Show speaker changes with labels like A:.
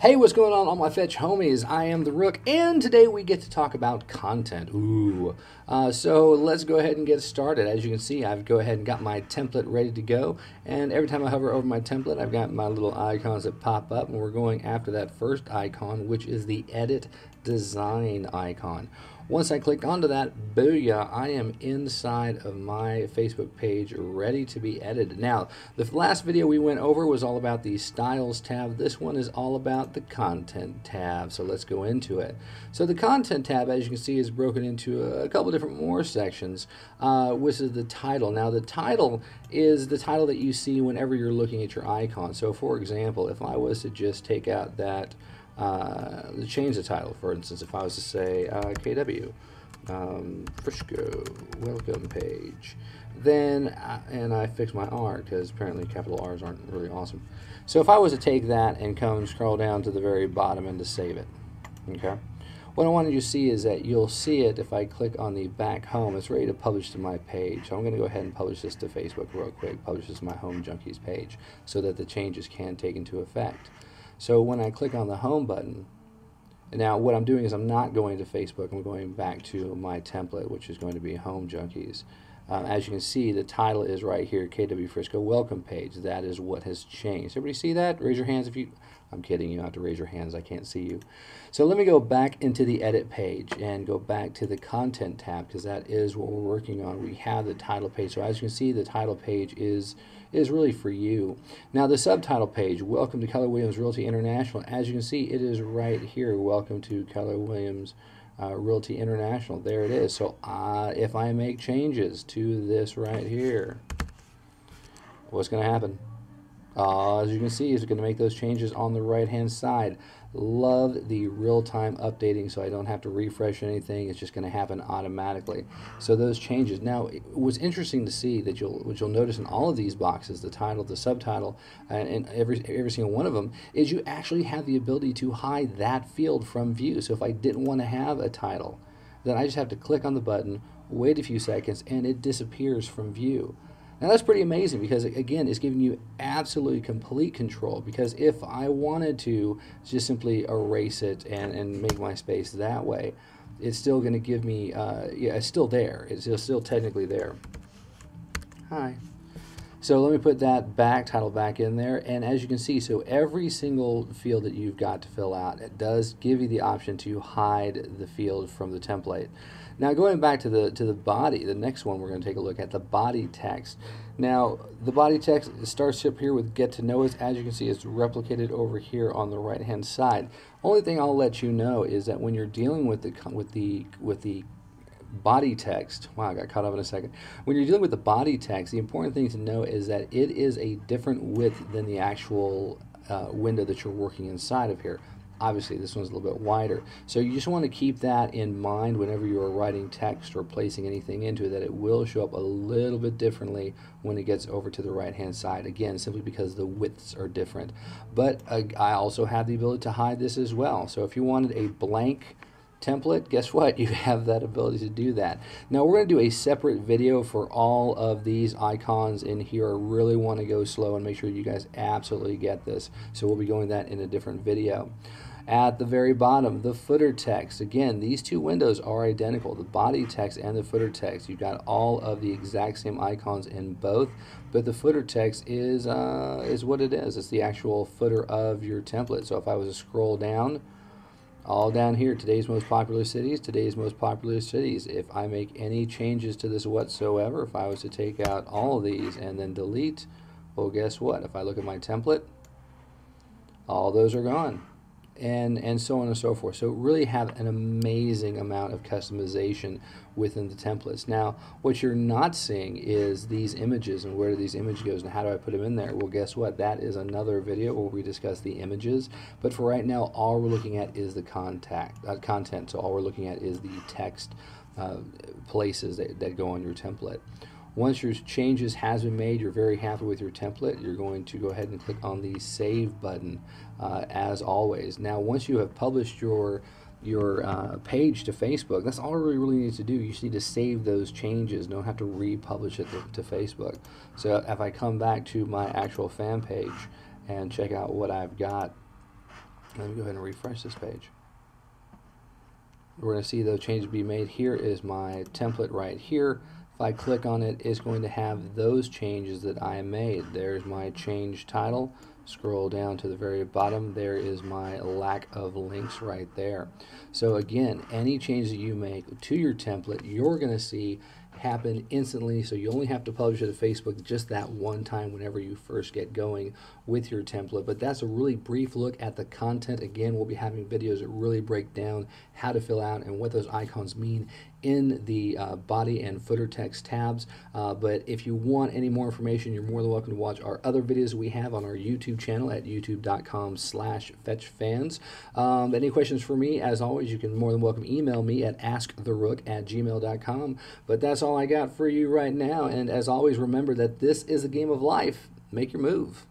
A: Hey, what's going on, all my fetch homies? I am the Rook, and today we get to talk about content. Ooh. So let's go ahead and get started. As you can see, I've go ahead and got my template ready to go, and every time I hover over my template, I've got my little icons that pop up, and we're going after that first icon, which is the Edit Design icon. Once I click onto that, booyah, I am inside of my Facebook page ready to be edited. Now, the last video we went over was all about the Styles tab. This one is all about the Content tab, so let's go into it. So the Content tab, as you can see, is broken into a couple different more sections, which is the title. Now, the title is the title that you see whenever you're looking at your icon. So, for example, if I was to just take out that change the title, for instance, if I was to say KW Frisco welcome page, then and I fix my R because apparently capital R's aren't really awesome. So if I was to take that and come scroll down to the very bottom and to save it, okay, what I wanted you to see is that you'll see it if I click on the back home. It's ready to publish to my page. So I'm going to go ahead and publish this to Facebook real quick, publish this to my Home Junkies page so that the changes can take into effect. So when I click on the home button, now what I'm doing is I'm not going to Facebook, I'm going back to my template, which is going to be Home Junkies. As you can see, the title is right here, KW Frisco welcome page. That is what has changed. Everybody see that? Raise your hands if you... I'm kidding, you don't have to raise your hands, I can't see you. So let me go back into the edit page and go back to the content tab, because that is what we're working on. We have the title page. So as you can see, the title page is really for you. Now the subtitle page, welcome to Keller Williams Realty International. As you can see, it is right here, welcome to Keller Williams Realty International. There it is. So if I make changes to this right here, what's going to happen? As you can see, it's going to make those changes on the right hand side. Love the real-time updating, so I don't have to refresh anything. It's just going to happen automatically. So those changes. Now, it was interesting to see that what you'll notice in all of these boxes, the title, the subtitle, and every single one of them, is you actually have the ability to hide that field from view. So if I didn't want to have a title, then I just have to click on the button, wait a few seconds, and it disappears from view. Now that's pretty amazing because, again, it's giving you absolutely complete control, because if I wanted to just simply erase it and make my space that way, it's still going to give me, yeah, it's still there. It's still technically there. Hi. So let me put that title back in there, and as you can see, so every single field that you've got to fill out, it does give you the option to hide the field from the template. Now going back to the body, the next one we're going to take a look at, the body text. Now the body text starts up here with get to know us. As you can see, it's replicated over here on the right hand side. Only thing I'll let you know is that when you're dealing with the body text, wow, I got caught up in a second. When you're dealing with the body text, the important thing to know is that it is a different width than the actual window that you're working inside of here. Obviously, this one's a little bit wider. So you just want to keep that in mind whenever you are writing text or placing anything into it, that it will show up a little bit differently when it gets over to the right-hand side. Again, simply because the widths are different. But I also have the ability to hide this as well. So if you wanted a blank template, guess what? You have that ability to do that. Now we're going to do a separate video for all of these icons in here. I really want to go slow and make sure you guys absolutely get this. So we'll be going that in a different video. At the very bottom, the footer text. Again, these two windows are identical, the body text and the footer text. You've got all of the exact same icons in both, but the footer text is what it is. It's the actual footer of your template. So if I was to scroll down, all down here, today's most popular cities, today's most popular cities. If I make any changes to this whatsoever, if I was to take out all of these and then delete, well, guess what? If I look at my template, all those are gone. And so on and so forth. So really have an amazing amount of customization within the templates. Now, what you're not seeing is these images and where do these images go and how do I put them in there. Well, guess what? That is another video where we discuss the images. But for right now, all we're looking at is the content. So all we're looking at is the text places that go on your template. Once your changes has been made, you're very happy with your template, you're going to go ahead and click on the Save button as always. Now, once you have published your page to Facebook, that's all you really need to do. You just need to save those changes. Don't have to republish it to Facebook. So if I come back to my actual fan page and check out what I've got Let me go ahead and refresh this page. We're going to see those changes be made. Here is my template right here. If I click on it, it's going to have those changes that I made. There's my change title. Scroll down to the very bottom. There is my lack of links right there. So again, any change that you make to your template, you're going to see happen instantly. So you only have to publish it to Facebook just that one time whenever you first get going with your template. But that's a really brief look at the content. Again, we'll be having videos that really break down how to fill out and what those icons mean in the body and footer text tabs. But if you want any more information, you're more than welcome to watch our other videos we have on our YouTube channel at youtube.com/fetchfans. Any questions for me, as always, you can more than welcome email me at asktherook@gmail.com. But that's all I got for you right now. And as always, remember that this is a game of life. Make your move.